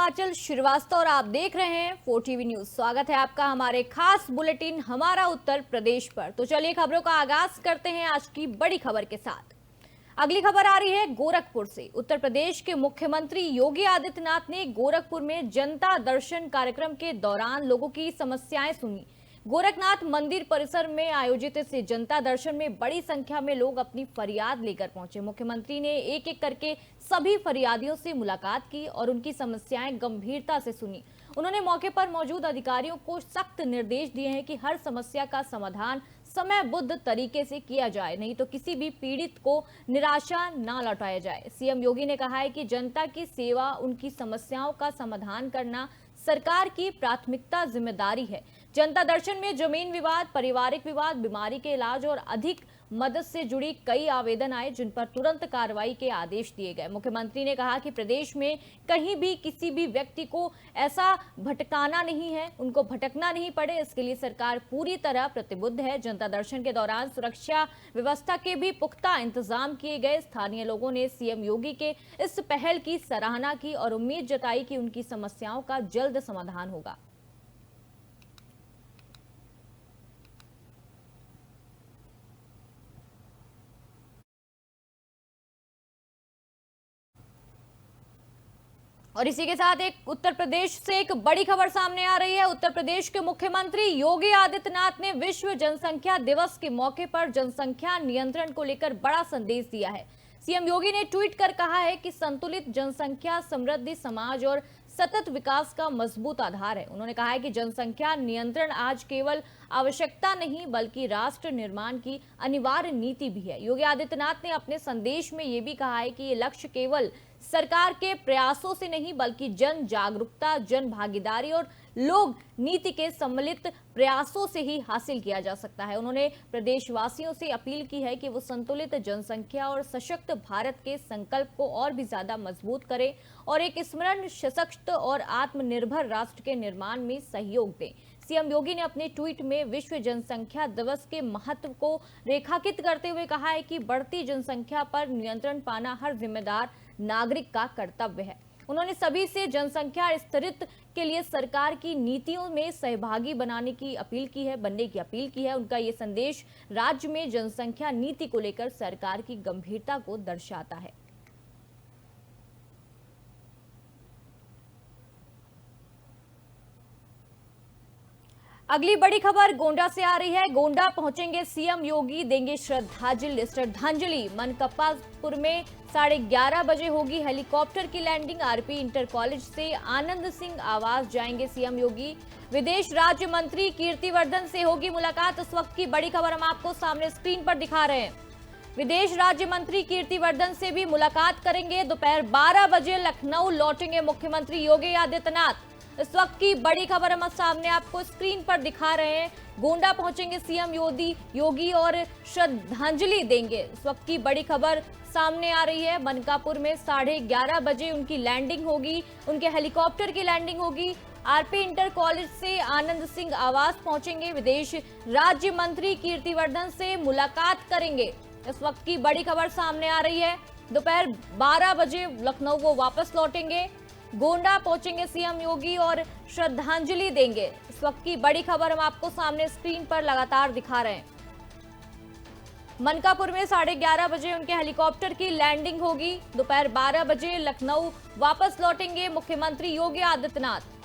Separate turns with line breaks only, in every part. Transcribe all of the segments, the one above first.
आंचल श्रीवास्तव और आप देख रहे हैं 4TV न्यूज। स्वागत है आपका हमारे खास बुलेटिन हमारा उत्तर प्रदेश पर। तो चलिए खबरों का आगाज करते हैं आज की बड़ी खबर के साथ। अगली खबर आ रही है गोरखपुर से। उत्तर प्रदेश के मुख्यमंत्री योगी आदित्यनाथ ने गोरखपुर में जनता दर्शन कार्यक्रम के दौरान लोगों की समस्याएं सुनी। गोरखनाथ मंदिर परिसर में आयोजित इस जनता दर्शन में बड़ी संख्या में लोग अपनी फरियाद लेकर पहुंचे। मुख्यमंत्री ने एक एक करके सभी फरियादियों से मुलाकात की और उनकी समस्याएं गंभीरता से सुनी। उन्होंने मौके पर मौजूद अधिकारियों को सख्त निर्देश दिए हैं कि हर समस्या का समाधान समयबद्ध तरीके से किया जाए, नहीं तो किसी भी पीड़ित को निराशा न लौटाया जाए। सीएम योगी ने कहा है कि जनता की सेवा, उनकी समस्याओं का समाधान करना सरकार की प्राथमिकता जिम्मेदारी है। जनता दर्शन में जमीन विवाद, पारिवारिक विवाद, बीमारी के इलाज और अधिक मदद से जुड़ी कई आवेदन आए, जिन पर तुरंत कार्रवाई के आदेश दिए गए। मुख्यमंत्री ने कहा कि प्रदेश में कहीं भी किसी भी व्यक्ति को ऐसा भटकाना नहीं है, उनको भटकना नहीं पड़े, इसके लिए सरकार पूरी तरह प्रतिबद्ध है। जनता दर्शन के दौरान सुरक्षा व्यवस्था के भी पुख्ता इंतजाम किए गए। स्थानीय लोगों ने सीएम योगी के इस पहल की सराहना की और उम्मीद जताई कि उनकी समस्याओं का जल्द समाधान होगा। और इसी के साथ एक उत्तर प्रदेश से एक बड़ी खबर सामने आ रही है। उत्तर प्रदेश के मुख्यमंत्री योगी आदित्यनाथ ने विश्व जनसंख्या दिवस के मौके पर जनसंख्या नियंत्रण को लेकर बड़ा संदेश दिया है। सीएम योगी ने ट्वीट कर कहा है कि संतुलित जनसंख्या समृद्धि समाज और सतत विकास का मजबूत आधार है। उन्होंने कहा है कि जनसंख्या नियंत्रण आज केवल आवश्यकता नहीं बल्कि राष्ट्र निर्माण की अनिवार्य नीति भी है। योगी आदित्यनाथ ने अपने संदेश में ये भी कहा है कि ये लक्ष्य केवल सरकार के प्रयासों से नहीं बल्कि जन जागरूकता, जन भागीदारी और लोक नीति के सम्मिलित प्रयासों से ही हासिल किया जा सकता है। उन्होंने प्रदेशवासियों से अपील की है कि वो संतुलित जनसंख्या और सशक्त भारत के संकल्प को और भी ज्यादा मजबूत करें और एक स्मरण सशक्त और आत्मनिर्भर राष्ट्र के निर्माण में सहयोग दें। सीएम योगी ने अपने ट्वीट में विश्व जनसंख्या दिवस के महत्व को रेखांकित करते हुए कहा है कि बढ़ती जनसंख्या पर नियंत्रण पाना हर जिम्मेदार नागरिक का कर्तव्य है। उन्होंने सभी से जनसंख्या स्थिरता के लिए सरकार की नीतियों में सहभागी बनने की अपील की है। उनका ये संदेश राज्य में जनसंख्या नीति को लेकर सरकार की गंभीरता को दर्शाता है। अगली बड़ी खबर गोंडा से आ रही है। गोंडा पहुंचेंगे सीएम योगी, देंगे श्रद्धांजलि। मनकप्पापुर में 11:30 बजे होगी हेलीकॉप्टर की लैंडिंग। आरपी इंटर कॉलेज से आनंद सिंह आवास जाएंगे सीएम योगी। विदेश राज्य मंत्री कीर्तिवर्धन से होगी मुलाकात। इस वक्त की बड़ी खबर हम आपको सामने स्क्रीन पर दिखा रहे हैं। विदेश राज्य मंत्री कीर्तिवर्धन से भी मुलाकात करेंगे। दोपहर 12 बजे लखनऊ लौटेंगे मुख्यमंत्री योगी आदित्यनाथ। इस वक्त की बड़ी खबर हम सामने आपको स्क्रीन पर दिखा रहे हैं। गोंडा पहुंचेंगे सीएम योगी और श्रद्धांजलि देंगे। इस वक्त की बड़ी खबर सामने आ रही है। मनकापुर में 11:30 बजे उनकी लैंडिंग होगी, उनके हेलीकॉप्टर की लैंडिंग होगी। आरपी इंटर कॉलेज से आनंद सिंह आवास पहुंचेंगे। विदेश राज्य मंत्री कीर्तिवर्धन से मुलाकात करेंगे। इस वक्त की बड़ी खबर सामने आ रही है। दोपहर 12 बजे लखनऊ वो वापस लौटेंगे। गोंडा पहुंचेंगे सीएम योगी और श्रद्धांजलि देंगे। इस वक्त की बड़ी खबर हम आपको सामने स्क्रीन पर लगातार दिखा रहे हैं। मनकापुर में 11:30 बजे उनके हेलीकॉप्टर की लैंडिंग होगी। दोपहर 12 बजे लखनऊ वापस लौटेंगे मुख्यमंत्री योगी आदित्यनाथ।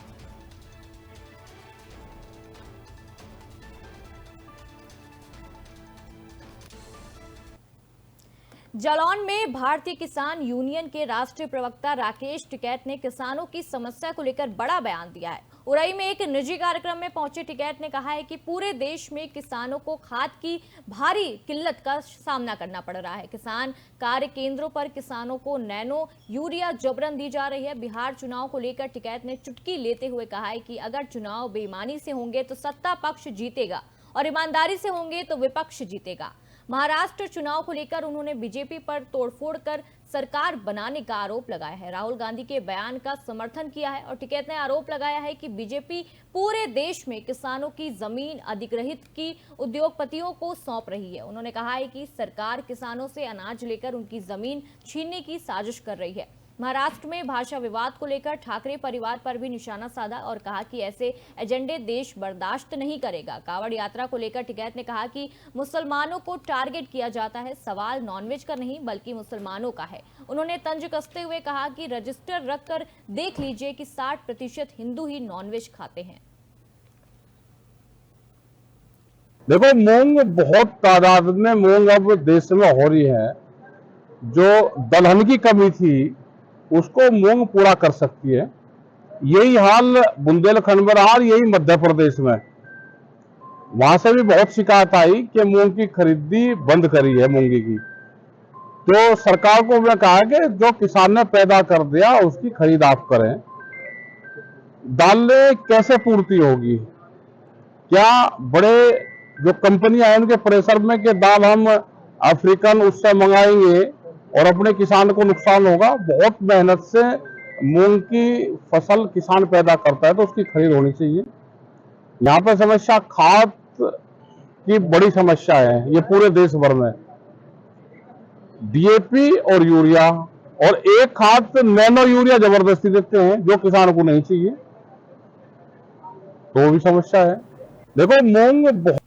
जालौन में भारतीय किसान यूनियन के राष्ट्रीय प्रवक्ता राकेश टिकैत ने किसानों की समस्या को लेकर बड़ा बयान दिया है। उरई में एक निजी कार्यक्रम में पहुंचे टिकैत ने कहा है कि पूरे देश में किसानों को खाद की भारी किल्लत का सामना करना पड़ रहा है। किसान कार्य केंद्रों पर किसानों को नैनो यूरिया जबरन दी जा रही है। बिहार चुनाव को लेकर टिकैत ने चुटकी लेते हुए कहा है कि अगर चुनाव बेईमानी से होंगे तो सत्ता पक्ष जीतेगा और ईमानदारी से होंगे तो विपक्ष जीतेगा। महाराष्ट्र चुनाव को लेकर उन्होंने बीजेपी पर तोड़फोड़ कर सरकार बनाने का आरोप लगाया है। राहुल गांधी के बयान का समर्थन किया है और टिकैत ने आरोप लगाया है कि बीजेपी पूरे देश में किसानों की जमीन अधिग्रहित की उद्योगपतियों को सौंप रही है। उन्होंने कहा है कि सरकार किसानों से अनाज लेकर उनकी जमीन छीनने की साजिश कर रही है। महाराष्ट्र में भाषा विवाद को लेकर ठाकरे परिवार पर भी निशाना साधा और कहा कि ऐसे एजेंडे देश बर्दाश्त नहीं करेगा। कांवड़ यात्रा को लेकर टिकैत ने कहा कि मुसलमानों को टारगेट किया जाता है, सवाल नॉनवेज का नहीं बल्कि मुसलमानों का है। उन्होंने तंज कसते हुए कहा कि रजिस्टर रख कर देख लीजिए कि 60% हिंदू ही नॉनवेज खाते हैं।
देखो, मूंग बहुत तादाद में मूंग अब देश में हो रही है। जो दलहन की कमी थी उसको मूंग पूरा कर सकती है। यही हाल बुंदेलखंड में रहा और यही मध्य प्रदेश में। वहां से भी बहुत शिकायत आई कि मूंग की खरीदी बंद करी है मूंगी की। तो सरकार को मैं कहा कि जो किसान ने पैदा कर दिया उसकी खरीद आप करें। दाल कैसे पूर्ति होगी? क्या बड़े जो कंपनियां हैं उनके प्रेशर में कि दाल हम अफ्रीकन उससे मंगाएंगे और अपने किसान को नुकसान होगा? बहुत मेहनत से मूंग की फसल किसान पैदा करता है तो उसकी खरीद होनी चाहिए। यहाँ पे समस्या खाद की बड़ी समस्या है, ये पूरे देश भर में। डीएपी और यूरिया, और एक खाद नैनो यूरिया जबरदस्ती देते हैं जो किसान को नहीं चाहिए, तो वो भी समस्या है। देखो, मूंग बहुत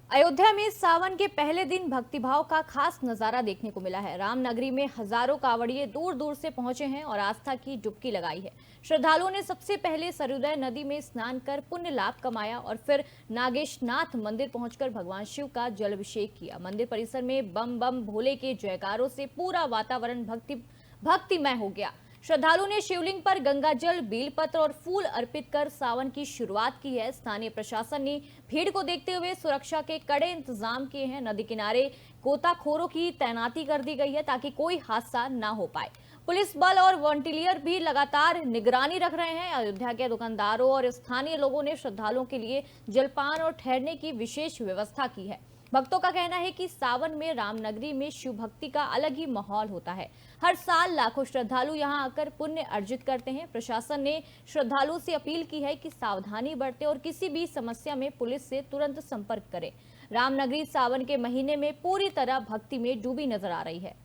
अयोध्या में सावन के पहले दिन भक्तिभाव का खास नजारा देखने को मिला है। रामनगरी में हजारों कांवड़िए दूर दूर से पहुंचे हैं और आस्था की डुबकी लगाई है। श्रद्धालुओं ने सबसे पहले सरयूदय नदी में स्नान कर पुण्य लाभ कमाया और फिर नागेशनाथ मंदिर पहुंचकर भगवान शिव का जलाभिषेक किया। मंदिर परिसर में बम बम भोले के जयकारों से पूरा वातावरण भक्तिमय हो गया। श्रद्धालुओं ने शिवलिंग पर गंगाजल, बेलपत्र और फूल अर्पित कर सावन की शुरुआत की है। स्थानीय प्रशासन ने भीड़ को देखते हुए सुरक्षा के कड़े इंतजाम किए हैं। नदी किनारे गोताखोरों की तैनाती कर दी गई है ताकि कोई हादसा ना हो पाए। पुलिस बल और वॉलंटियर भी लगातार निगरानी रख रहे हैं। अयोध्या के दुकानदारों और स्थानीय लोगों ने श्रद्धालुओं के लिए जलपान और ठहरने की विशेष व्यवस्था की है। भक्तों का कहना है कि सावन में रामनगरी में शिव भक्ति का अलग ही माहौल होता है। हर साल लाखों श्रद्धालु यहां आकर पुण्य अर्जित करते हैं। प्रशासन ने श्रद्धालुओं से अपील की है कि सावधानी बरतें और किसी भी समस्या में पुलिस से तुरंत संपर्क करें। रामनगरी सावन के महीने में पूरी तरह भक्ति में डूबी नजर आ रही है।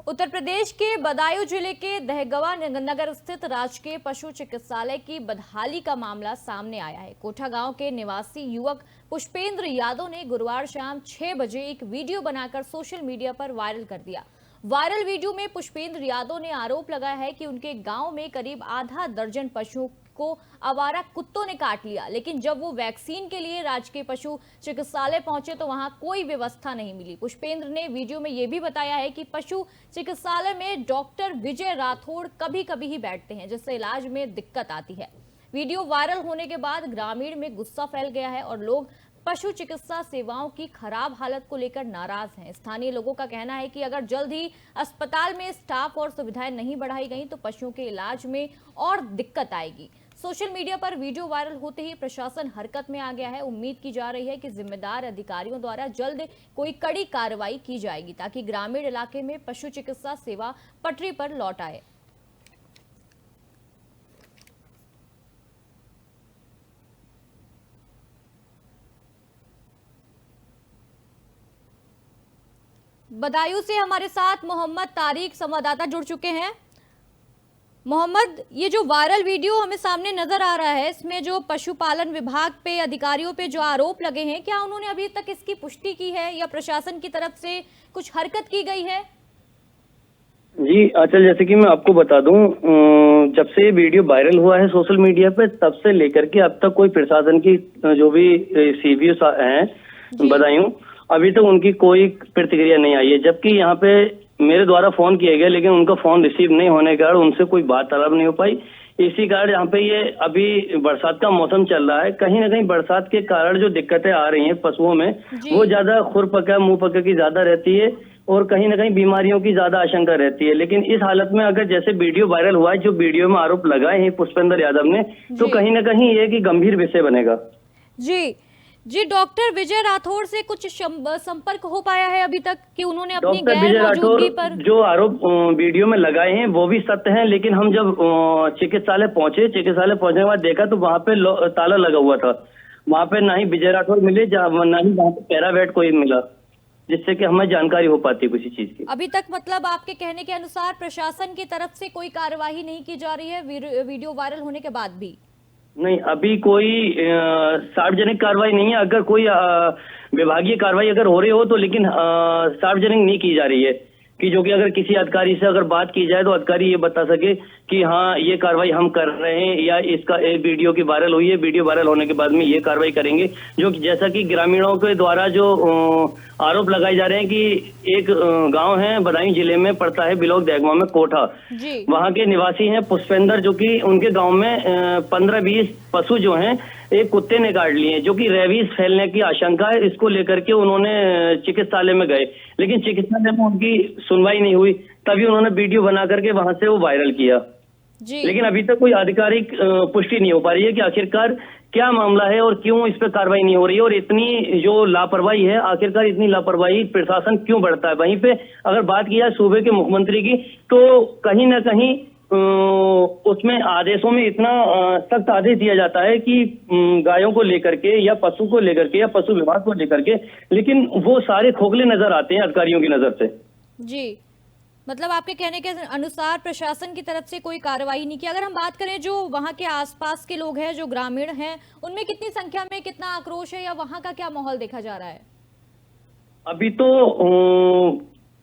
उत्तर प्रदेश के बदायूं जिले के दहगवा नगर स्थित राजकीय पशु चिकित्सालय की बदहाली का मामला सामने आया है। कोठा गांव के निवासी युवक पुष्पेंद्र यादव ने गुरुवार शाम 6 बजे एक वीडियो बनाकर सोशल मीडिया पर वायरल कर दिया। वायरल वीडियो में पुष्पेंद्र यादव ने आरोप लगाया है कि उनके गांव में करीब आधा दर्जन पशुओं को आवारा कुत्तों ने काट लिया, लेकिन जब वो वैक्सीन के लिए राजकीय पशु चिकित्सालय पहुंचे तो वहां कोई व्यवस्था नहीं मिली। पुष्पेंद्र ने वीडियो में यह भी बताया है कि पशु चिकित्सालय में डॉक्टर विजय राठौड़ कभी कभी ही बैठते हैं, जिससे इलाज में दिक्कत आती है। वीडियो वायरल होने के बाद ग्रामीण में गुस्सा फैल गया है और लोग पशु चिकित्सा सेवाओं की खराब हालत को लेकर नाराज हैं। स्थानीय लोगों का कहना है कि अगर जल्द ही अस्पताल में स्टाफ और सुविधाएं नहीं बढ़ाई गई तो पशुओं के इलाज में और दिक्कत आएगी। सोशल मीडिया पर वीडियो वायरल होते ही प्रशासन हरकत में आ गया है। उम्मीद की जा रही है कि जिम्मेदार अधिकारियों द्वारा जल्द कोई कड़ी कार्रवाई की जाएगी ताकि ग्रामीण इलाके में पशु चिकित्सा सेवा पटरी पर लौट आए। बदायूं से हमारे साथ मोहम्मद तारिक संवाददाता जुड़ चुके हैं। मोहम्मद, ये जो वायरल वीडियो हमें सामने नजर आ रहा है, इसमें जो पशुपालन विभाग पे अधिकारियों पे जो आरोप लगे हैं, क्या उन्होंने अभी तक इसकी पुष्टि की है या प्रशासन की तरफ से कुछ हरकत की गई है?
जी आंचल, जैसे कि मैं आपको बता दूं, जब से ये वीडियो वायरल हुआ है सोशल मीडिया पे, तब से लेकर के अब तक कोई प्रशासन की जो भी सीवीओ हैं बदायूं, अभी तक उनकी कोई प्रतिक्रिया नहीं आई है। जबकि यहाँ पे मेरे द्वारा फोन किया गया, लेकिन उनका फोन रिसीव नहीं होने के कारण उनसे कोई वार्तालाप नहीं हो पाई। इसी कारण यहाँ पे ये अभी बरसात का मौसम चल रहा है, कहीं ना कहीं बरसात के कारण जो दिक्कतें आ रही हैं पशुओं में, वो ज्यादा खुरपका मुंह पका की ज्यादा रहती है और कहीं ना कहीं बीमारियों की ज्यादा आशंका रहती है। लेकिन इस हालत में अगर जैसे वीडियो वायरल हुआ है, जो वीडियो में आरोप लगाए हैं पुष्पेंद्र यादव ने, तो कहीं ना कहीं ये कि गंभीर विषय बनेगा।
जी जी, डॉक्टर विजय राठौर से कुछ संपर्क हो पाया है अभी तक कि उन्होंने अपनी
डॉक्टर विजय
गैर
राठौर
मौजूदगी पर?
जो आरोप वीडियो में लगाए हैं वो भी सत्य हैं, लेकिन हम जब चिकित्सालय पहुंचे के बाद देखा तो वहां पे ताला लगा हुआ था। वहां पे ना ही विजय राठौर मिले, ना ही वहां पे पैरावेट कोई मिला, जिससे कि हमें जानकारी हो पाती है किसी चीज की।
अभी तक मतलब आपके कहने के अनुसार प्रशासन की तरफ से कोई कार्यवाही नहीं की जा रही है वीडियो वायरल होने के बाद भी?
नहीं, अभी कोई सार्वजनिक कार्रवाई नहीं है। अगर कोई विभागीय कार्रवाई अगर हो रही हो तो, लेकिन सार्वजनिक नहीं की जा रही है, कि जो कि अगर किसी अधिकारी से अगर बात की जाए तो अधिकारी ये बता सके कि हाँ ये कार्रवाई हम कर रहे हैं, या इसका एक वीडियो की वायरल हुई है, वीडियो वायरल होने के बाद में ये कार्रवाई करेंगे। जो कि जैसा कि ग्रामीणों के द्वारा जो आरोप लगाए जा रहे हैं कि एक गांव है बदायूं जिले में पड़ता है, ब्लॉक देगवा में कोठा, वहां के निवासी हैं पुष्पेंद्र, जो कि उनके गांव में 15-20 पशु जो हैं एक कुत्ते ने काट लिए, जो कि रेबीज फैलने की आशंका है। इसको लेकर के उन्होंने चिकित्सालय में गए, लेकिन चिकित्सालय में उनकी सुनवाई नहीं हुई, तभी उन्होंने वीडियो बना करके वहां से वो वायरल किया। लेकिन अभी तक कोई आधिकारिक पुष्टि नहीं हो पा रही है कि आखिरकार क्या मामला है और क्यों इस पर कार्रवाई नहीं हो रही है, और इतनी जो लापरवाही है, आखिरकार इतनी लापरवाही प्रशासन क्यों बढ़ता है। वहीं पे अगर बात की जाए सूबे के मुख्यमंत्री की, तो कहीं ना कहीं उसमें आदेशों में इतना सख्त आदेश दिया जाता है कि गायों को लेकर के या पशु को लेकर के या पशु विभाग को लेकर के, लेकिन वो सारे खोखले नजर आते हैं अधिकारियों की नजर से।
जी, मतलब आपके कहने के अनुसार प्रशासन की तरफ से कोई कार्रवाई नहीं की। अगर हम बात करें जो वहां के आसपास के लोग हैं, जो ग्रामीण हैं, उनमें कितनी संख्या में कितना आक्रोश है, या वहां का क्या माहौल देखा जा रहा है?
अभी तो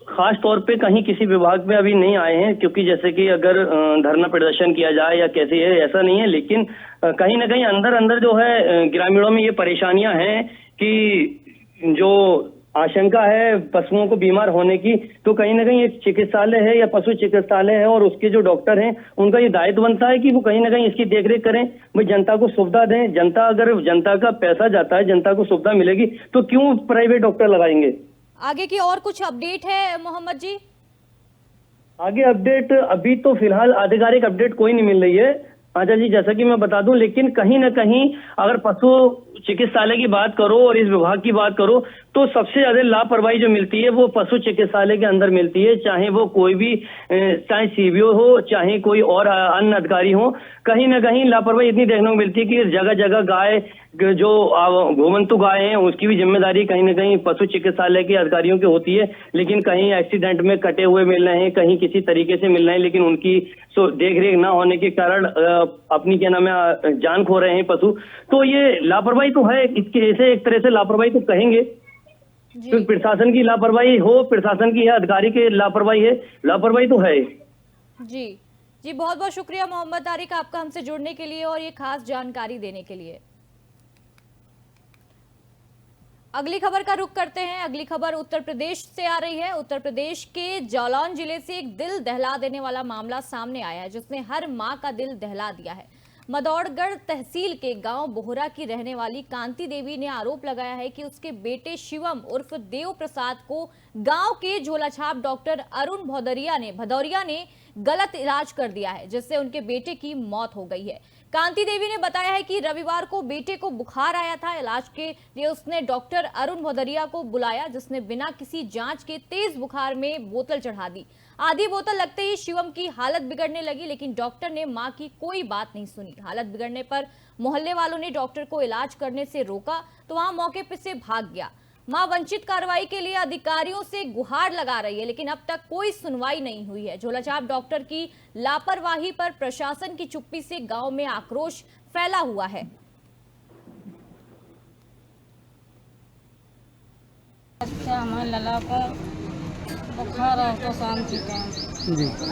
खास तौर पे कहीं किसी विभाग में अभी नहीं आए हैं, क्योंकि जैसे कि अगर धरना प्रदर्शन किया जाए या कैसे है, ऐसा नहीं है, लेकिन कहीं ना कहीं अंदर अंदर जो है ग्रामीणों में ये परेशानियां हैं कि जो आशंका है पशुओं को बीमार होने की, तो कहीं ना कहीं एक चिकित्सालय है या पशु चिकित्सालय है, और उसके जो डॉक्टर हैं उनका ये दायित्व बनता है कि वो कहीं ना कहीं इसकी देखरेख करें, भाई जनता को सुविधा दें। जनता का पैसा जाता है, जनता को सुविधा मिलेगी, तो क्यों प्राइवेट डॉक्टर लगाएंगे।
आगे की और कुछ अपडेट है मोहम्मद जी?
आगे अपडेट अभी तो फिलहाल आधिकारिक अपडेट कोई नहीं मिल रही है आजा जी, जैसा कि मैं बता दूं, लेकिन कहीं ना कहीं अगर पशु चिकित्सालय की बात करो और इस विभाग की बात करो, तो सबसे ज्यादा लापरवाही जो मिलती है वो पशु चिकित्सालय के अंदर मिलती है, चाहे वो कोई भी, चाहे सीबीओ हो, चाहे कोई और अन्य अधिकारी हो। कहीं ना कहीं लापरवाही इतनी देखने को मिलती है कि जगह जगह गाय, जो घुमंतु गाय हैं, उसकी भी जिम्मेदारी कहीं ना कहीं पशु चिकित्सालय के अधिकारियों की होती है, लेकिन कहीं एक्सीडेंट में कटे हुए मिल रहे हैं, कहीं किसी तरीके से मिल रहे हैं, लेकिन उनकी देख रेख ना होने के कारण अपनी क्या नाम है जान खो रहे हैं पशु। तो ये लापरवाही तो है, इसके ऐसे एक तरह से लापरवाही तो कहेंगे, तो प्रशासन की लापरवाही हो, प्रशासन की है, अधिकारी की लापरवाही है, लापरवाही तो है।
जी जी, बहुत बहुत शुक्रिया मोहम्मद तारिक आपका हमसे जुड़ने के लिए और ये खास जानकारी देने के लिए। अगली खबर का रुख करते हैं। अगली खबर उत्तर प्रदेश से आ रही है। उत्तर प्रदेश के जालौन जिले से एक दिल दहला देने वाला मामला सामने आया है, जिसने हर मां का दिल दहला दिया है। मदौड़गढ़ तहसील के गांव बोहरा की रहने वाली कांति देवी ने आरोप लगाया है कि उसके बेटे शिवम उर्फ देव प्रसाद को गांव के झोलाछाप डॉक्टर अरुण भदौरिया ने गलत इलाज कर दिया है, जिससे उनके बेटे की मौत हो गई है। कांति देवी ने बताया है कि रविवार को बेटे को बुखार आया था। इलाज के लिए उसने डॉक्टर अरुण भदौरिया को बुलाया, जिसने बिना किसी जांच के तेज बुखार में बोतल चढ़ा दी। आधी बोतल लगते ही शिवम की हालत बिगड़ने लगी, लेकिन डॉक्टर ने मां की कोई बात नहीं सुनी। हालत बिगड़ने पर मोहल्ले वालों ने डॉक्टर को इलाज करने से रोका, तो वहां मौके पर से भाग गया। मां वंचित कार्रवाई के लिए अधिकारियों से गुहार लगा रही है, लेकिन अब तक कोई सुनवाई नहीं हुई है। झोलाछाप डॉक्टर की लापरवाही पर प्रशासन की चुप्पी से गांव में आक्रोश फैला हुआ है।
अच्छा, हमारे लला को बुखार हो तो शांति का,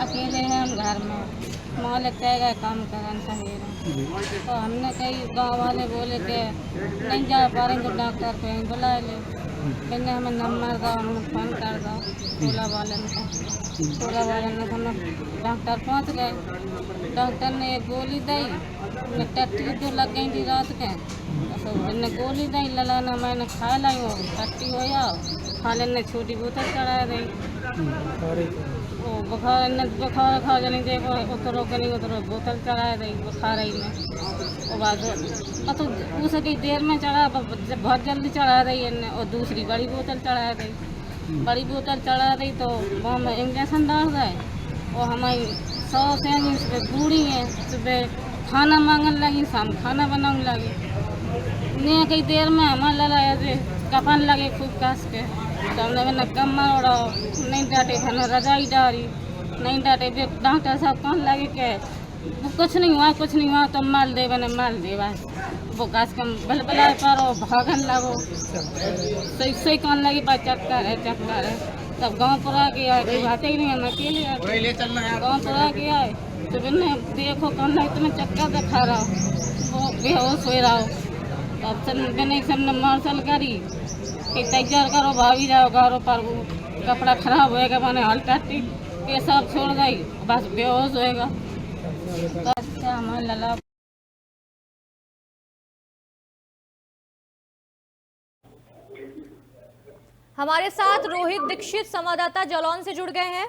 अकेले हैं हम घर में, मालिक कहेगा काम करन सवेरे, तो हमने कई गांव वाले बोले कि नहीं जा पा रहे तो डॉक्टर को बुला ले। कहने हमें नंबर दो, हमें फोन कर दो टोला वाले ने हम डॉक्टर पहुंच गए। डॉक्टर ने एक गोली दी, टट्टी जो लग गई थी रात के, तो मैंने गोली दी लला ना, मैंने खा लाई, वो टट्टी हो या खा लेने छोटी बोतल चढ़ा दी। वो बुखार बुखार खा जानी देखो उतरो के नहीं उतरो बोतल चढ़ा रही बुखार रही में वो बाद मतलब उसकी देर में चढ़ा जब बहुत जल्दी चढ़ा रही है और दूसरी बड़ी बोतल चढ़ा रही तो वहाँ में इंजेक्शन डाल रहा है और हमारी 100 से सुबह बूढ़ी है सुबह खाना मांगने लगी शाम खाना बनाने लगी नहीं कई देर में हमारे लड़ाया थे कफन लगे खूब कस के तो हमने मैंने कम्मा उड़ा नहीं डांटे खाना रजाई डाली नहीं डांटे डॉक्टर साहब कहने लगे कि वो कुछ नहीं हुआ तो माल दे बस वो घास कम बलबला पारो भागन लगो सही कहने लगी बात चक्कर है तब गाँव पर आ गया बातें ही नहीं हम अकेले गाँव पर आ गया तो मैंने देखो कहने लगे तुम्हें चक्कर दिखा रहा हो वो बेहोश हो रहा हो अब मैंने सबने मार्शल करी कि तैयार करो भाभी जाओ घरों पर वो कपड़ा खराब होएगा मैंने हल्का ये सब छोड़ गई बस बेहोश होएगा अच्छा हमारे लला
हमारे साथ रोहित दीक्षित संवाददाता जालौन से जुड़ गए हैं।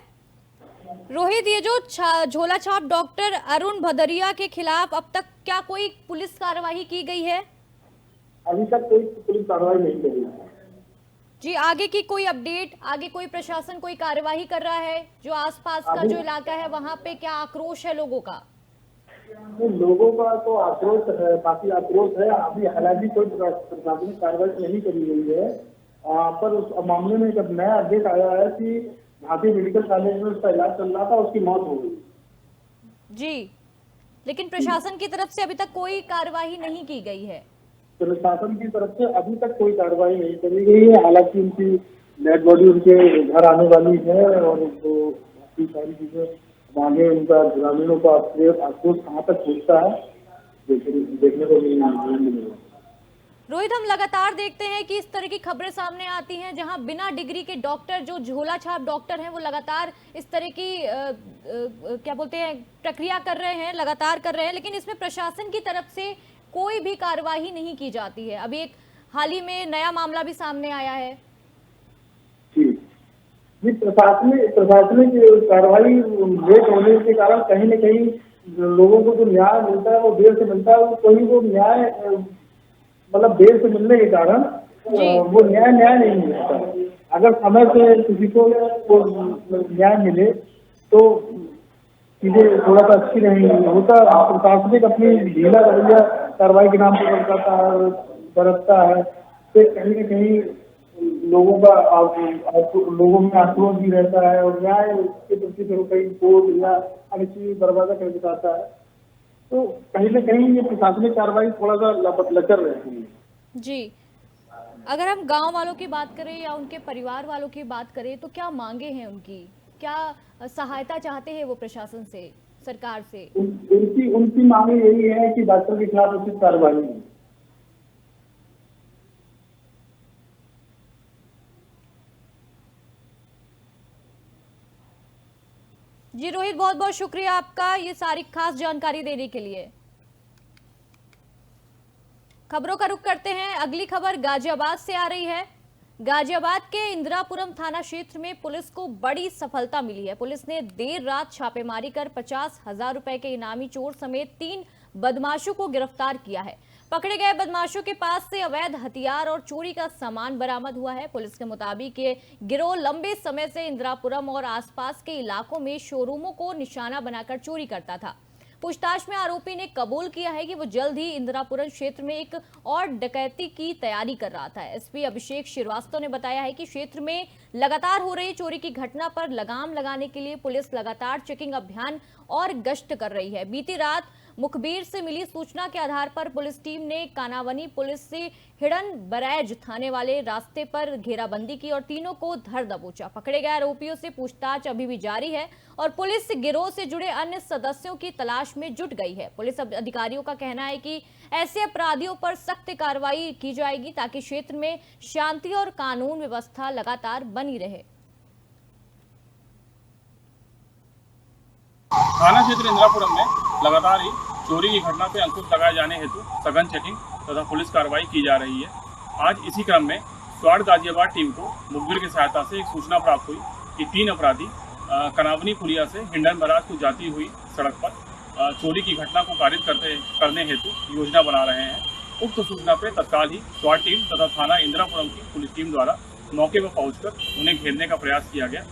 रोहित, ये जो झोला छाप डॉक्टर अरुण भदरिया के खिलाफ अब तक क्या कोई पुलिस कार्रवाई की गई है?
अभी तक कोई पुलिस कार्रवाई नहीं करी है
जी। आगे की कोई अपडेट, आगे कोई प्रशासन कोई कार्यवाही कर रहा है? जो आसपास का जो इलाका है वहाँ पे क्या आक्रोश है लोगों का?
लोगों का तो आक्रोश है, काफी आक्रोश है। अभी हालांकि कोई प्रशासनिक कार्रवाई नहीं करी गई है, पर उस मामले में जब नया अपडेट आया है कि झांसी मेडिकल कॉलेज में उसका इलाज चल रहा था, उसकी मौत हो गई
जी। लेकिन प्रशासन की तरफ से अभी तक कोई कार्यवाही नहीं की गई है।
प्रशासन की तरफ से अभी तक कोई कार्रवाई नहीं करी गई है। हालांकि उनकी डेड बॉडी उनके घर आने वाली है और वो काफी सारी चीजें आगे उनका ग्रामीणों का आक्रोश कहाँ तक पहुँचता है देखने को मिलेगा।
रोहित, हम लगातार देखते हैं कि इस तरह की खबरें सामने आती हैं जहां बिना डिग्री के डॉक्टर, जो झोला छाप डॉक्टर हैं, वो लगातार इस तरह की क्या बोलते हैं प्रक्रिया कर रहे हैं, लगातार कर रहे हैं, लेकिन इसमें प्रशासन की तरफ से कोई भी कार्यवाही नहीं की जाती है। अभी एक हाल ही में नया मामला भी सामने आया है।
जी, प्रशासनिक कार्रवाई लेट होने के कारण कहीं न कहीं लोगों को जो न्याय मिलता है वो देर से मिलता है। कोई वो न्याय मतलब देर से मिलने के कारण वो न्याय नहीं मिलता। अगर समय से किसी को न्याय मिले तो चीजें थोड़ा सा अच्छी रहेंगी। होता प्रशासनिक अपनी ढीला रवैया कार्रवाई के नाम पर बरतता है, तो कहीं न कहीं लोगों में आक्रोश भी रहता है और न्याय के प्रति कहीं कोर्ट या अन्य चीज दरवाजा कर दिखाता है, तो कहीं न कहीं ये प्रशासनिक कार्रवाई थोड़ा सा लचर रहती है
जी। अगर हम गांव वालों की बात करें या उनके परिवार वालों की बात करें तो क्या मांगे हैं उनकी, क्या सहायता चाहते हैं वो प्रशासन से, सरकार से?
उनकी मांगे यही है कि डॉक्टर के खिलाफ उचित कार्रवाई हो।
जी रोहित, बहुत बहुत शुक्रिया आपका ये सारी खास जानकारी देने के लिए। खबरों का रुख करते हैं। अगली खबर गाजियाबाद से आ रही है। गाजियाबाद के इंदिरापुरम थाना क्षेत्र में पुलिस को बड़ी सफलता मिली है। पुलिस ने देर रात छापेमारी कर 50,000 रुपए के इनामी चोर समेत 3 बदमाशों को गिरफ्तार किया है। पकड़े गए बदमाशों के पास से अवैध हथियार और चोरी का सामान बरामद हुआ है। पुलिस के मुताबिक ये गिरोह लंबे समय से इंदिरापुरम और आसपास के इलाकों में शोरूमों को निशाना बनाकर चोरी करता था। पूछताछ में आरोपी ने कबूल किया है कि वो जल्द ही इंदिरापुरम क्षेत्र में एक और डकैती की तैयारी कर रहा था। एसपी अभिषेक श्रीवास्तव ने बताया है कि क्षेत्र में लगातार हो रही चोरी की घटना पर लगाम लगाने के लिए पुलिस लगातार चेकिंग अभियान और गश्त कर रही है। बीती रात मुखबिर से मिली सूचना के आधार पर पुलिस टीम ने कानावनी पुलिस से हिडन बरैज थाने वाले रास्ते पर घेराबंदी की और तीनों को धर दबोचा। पकड़े गए आरोपियों से पूछताछ अभी भी जारी है और पुलिस गिरोह से जुड़े अन्य सदस्यों की तलाश में जुट गई है। पुलिस अधिकारियों का कहना है कि ऐसे अपराधियों पर सख्त कार्रवाई की जाएगी ताकि क्षेत्र में शांति और कानून व्यवस्था लगातार बनी रहे।
थाना क्षेत्र इंदिरापुरम में लगातार ही चोरी की घटना पर अंकुश लगाए जाने हेतु सघन चेकिंग तथा पुलिस कार्रवाई की जा रही है। आज इसी क्रम में स्वाड गाजियाबाद टीम को मुखबिर की सहायता से एक सूचना प्राप्त हुई कि 3 अपराधी कनावनी पुलिया से हिंडन बराज को जाती हुई सड़क पर चोरी की घटना को कारित करने हेतु योजना बना रहे हैं। उक्त सूचना पर तत्काल ही स्वाट टीम तथा थाना इंदिरापुरम की पुलिस टीम द्वारा मौके पर पहुंचकर उन्हें घेरने का प्रयास किया गया।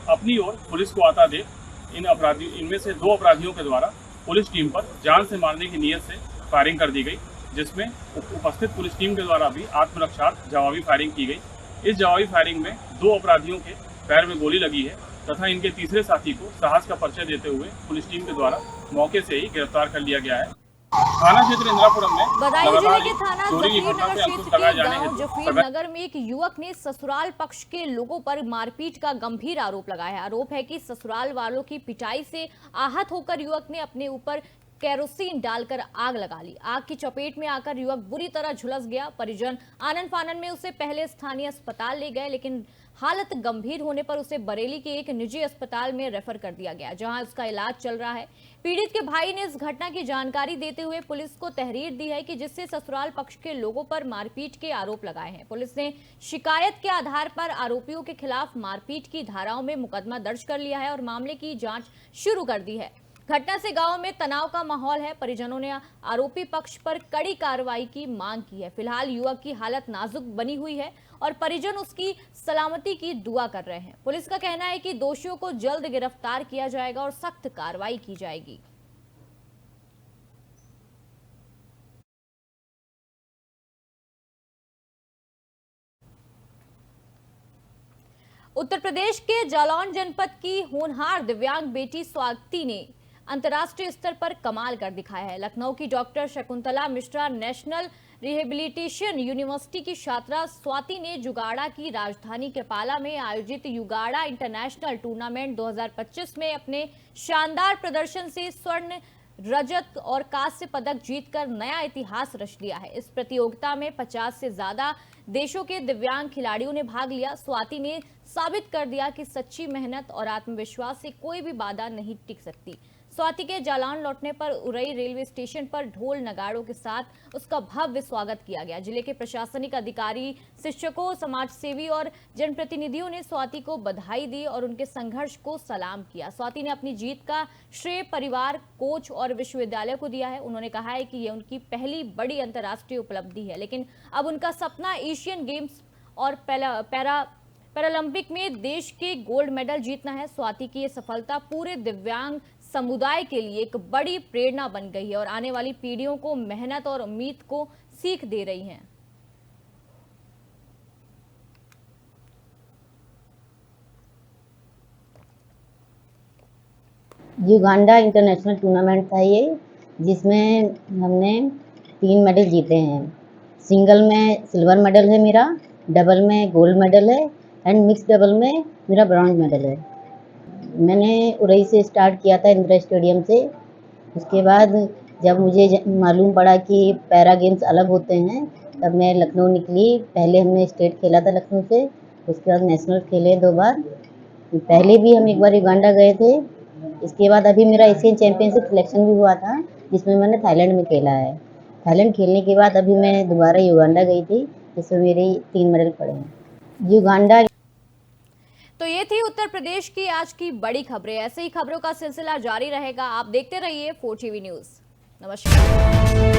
अपनी ओर पुलिस को आता देख इनमें से 2 अपराधियों के द्वारा पुलिस टीम पर जान से मारने की नीयत से फायरिंग कर दी गई, जिसमें उपस्थित पुलिस टीम के द्वारा भी आत्मरक्षार्थ जवाबी फायरिंग की गई। इस जवाबी फायरिंग में 2 अपराधियों के पैर में गोली लगी है तथा इनके तीसरे साथी को साहस का परिचय देते हुए पुलिस टीम के द्वारा मौके से ही गिरफ्तार कर लिया गया है। थाना क्षेत्र इंदिरापुरम में
बदायूं जिले के थाना
चोरी की घटना
जफीरनगर
पे अंकुश
क्षेत्र
लगाए
के
जाने
गांव
हेतु
जफीरनगर में एक युवक ने ससुराल पक्ष के लोगों पर मारपीट का गंभीर आरोप लगाया है। आरोप है कि ससुराल वालों की पिटाई से आहत होकर युवक ने अपने ऊपर केरोसिन डालकर आग लगा ली। आग की चपेट में आकर युवक बुरी तरह झुलस गया। परिजन आनन फानन में उसे पहले स्थानीय अस्पताल ले गए, लेकिन हालत गंभीर होने पर उसे बरेली के एक निजी अस्पताल में रेफर कर दिया गया, जहां उसका इलाज चल रहा है। पीड़ित के भाई ने इस घटना की जानकारी देते हुए पुलिस को तहरीर दी है कि जिससे ससुराल पक्ष के लोगों पर मारपीट के आरोप लगाए हैं। पुलिस ने शिकायत के आधार पर आरोपियों के खिलाफ मारपीट की धाराओं में मुकदमा दर्ज कर लिया है और मामले की जांच शुरू कर दी है। घटना से गांव में तनाव का माहौल है। परिजनों ने आरोपी पक्ष पर कड़ी कार्रवाई की मांग की है। फिलहाल युवक की हालत नाजुक बनी हुई है और परिजन उसकी सलामती की दुआ कर रहे हैं। पुलिस का कहना है कि दोषियों को जल्द गिरफ्तार किया जाएगा और सख्त कार्रवाई की जाएगी। उत्तर प्रदेश के जालौन जनपद की होनहार दिव्यांग बेटी स्वाति ने अंतर्राष्ट्रीय स्तर पर कमाल कर दिखाया है। लखनऊ की doctor Shakuntala Mishra national rehabilitation university की छात्रा स्वाति ने जुगाड़ा की राजधानी केपाला में आयोजित युगाड़ा इंटरनेशनल टूर्नामेंट 2025 में अपने शानदार प्रदर्शन से स्वर्ण, रजत और कांस्य पदक जीतकर नया इतिहास रच दिया है। इस प्रतियोगिता में 50 से ज्यादा देशों के दिव्यांग खिलाड़ियों ने भाग लिया। स्वाति ने साबित कर दिया कि सच्ची मेहनत और आत्मविश्वास से कोई भी बाधा नहीं टिक सकती। स्वाति के जालौन लौटने पर उरई रेलवे स्टेशन पर ढोल नगाड़ों के साथ उसका भव्य स्वागत किया गया। जिले के प्रशासनिक अधिकारी, शिक्षकों, समाजसेवी और जनप्रतिनिधियों ने स्वाति को बधाई दी और उनके संघर्ष को सलाम किया। स्वाति ने अपनी जीत का श्रेय परिवार, कोच और विश्वविद्यालय को दिया है। उन्होंने कहा है कि ये उनकी पहली बड़ी अंतर्राष्ट्रीय उपलब्धि है, लेकिन अब उनका सपना एशियन गेम्स और पैरालंपिक में देश के गोल्ड मेडल जीतना है। स्वाति की ये सफलता पूरे दिव्यांग समुदाय के लिए एक बड़ी प्रेरणा बन गई है और आने वाली पीढ़ियों को मेहनत और उम्मीद को सीख दे रही है।
युगांडा इंटरनेशनल टूर्नामेंट था ये, जिसमें हमने 3 मेडल जीते हैं। सिंगल में सिल्वर मेडल है मेरा, डबल में गोल्ड मेडल है एंड मिक्स डबल में मेरा ब्रॉन्ज मेडल है। मैंने उरई से स्टार्ट किया था, इंदिरा स्टेडियम से। उसके बाद जब मुझे मालूम पड़ा कि पैरा गेम्स अलग होते हैं, तब मैं लखनऊ निकली। पहले हमने स्टेट खेला था लखनऊ से, उसके बाद नेशनल खेले 2 बार। पहले भी हम एक बार युगांडा गए थे। इसके बाद अभी मेरा एशियन चैंपियनशिप सिलेक्शन भी हुआ था, जिसमें मैंने थाईलैंड में खेला है। थाईलैंड खेलने के बाद अभी मैं दोबारा युगांडा गई थी, जिसमें मेरे 3 मेडल पड़े हैं। युगांडा।
तो ये थी उत्तर प्रदेश की आज की बड़ी खबरें। ऐसे ही खबरों का सिलसिला जारी रहेगा। आप देखते रहिए 4TV न्यूज़। नमस्कार।